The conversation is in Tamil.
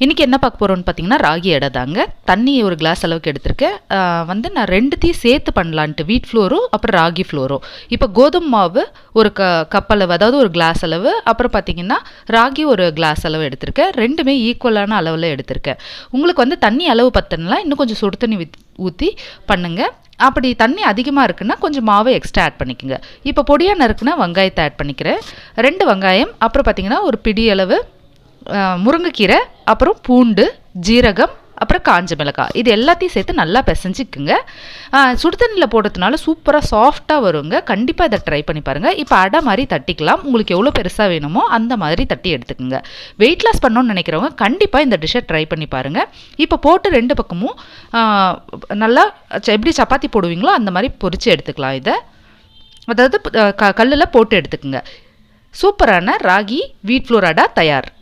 இன்றைக்கி என்ன பார்க்க போகிறோன்னு பார்த்தீங்கன்னா ராகி அடை தாங்க. தண்ணி ஒரு கிளாஸ் அளவுக்கு எடுத்திருக்கேன். நான் ரெண்டுத்தையும் சேர்த்து பண்ணலான்ட்டு, வீட் ஃப்ளோரும் அப்புறம் ராகி ஃப்ளோரும். இப்போ கோதுமை மாவு ஒரு கப் அளவு, அதாவது ஒரு கிளாஸ் அளவு, அப்புறம் பார்த்தீங்கன்னா ராகி ஒரு கிளாஸ் அளவு எடுத்திருக்கேன். ரெண்டுமே ஈக்குவலான அளவில் எடுத்திருக்கேன். உங்களுக்கு தண்ணி அளவு பத்தனா இன்னும் கொஞ்சம் சுடு தண்ணி ஊற்றி பண்ணுங்கள். அப்படி தண்ணி அதிகமாக இருக்குன்னா கொஞ்சம் மாவை எக்ஸ்ட்ரா ஆட் பண்ணிக்கோங்க. இப்போ பொடியாக நறுக்குன்னா வெங்காயத்தை ஆட் பண்ணிக்கிறேன். 2 வெங்காயம், அப்புறம் பார்த்தீங்கன்னா ஒரு பிடி அளவு முருங்கைக்கீரை, அப்புறம் பூண்டு, ஜீரகம், அப்புறம் காஞ்ச மிளகாய், இது எல்லாத்தையும் சேர்த்து நல்லா பிசைஞ்சிக்குங்க. சுடுதண்ணியில் போடுறதுனால சூப்பராக சாஃப்டாக வருங்க. கண்டிப்பாக இதை ட்ரை பண்ணி பாருங்கள். இப்போ அடை மாதிரி தட்டிக்கலாம். உங்களுக்கு எவ்வளோ பெருசாக வேணுமோ அந்த மாதிரி தட்டி எடுத்துக்கோங்க. வெயிட் லாஸ் பண்ணணும்னு நினைக்கிறவங்க கண்டிப்பாக இந்த டிஷ்ஷை ட்ரை பண்ணி பாருங்கள். இப்போ போட்டு 2 பக்கமும் நல்லா எப்படி சப்பாத்தி போடுவீங்களோ அந்த மாதிரி பொரித்து எடுத்துக்கலாம். இதை அதாவது கல்லில் போட்டு எடுத்துக்கோங்க. சூப்பரான ராகி வீட் ஃப்ளோர் அடை தயார்.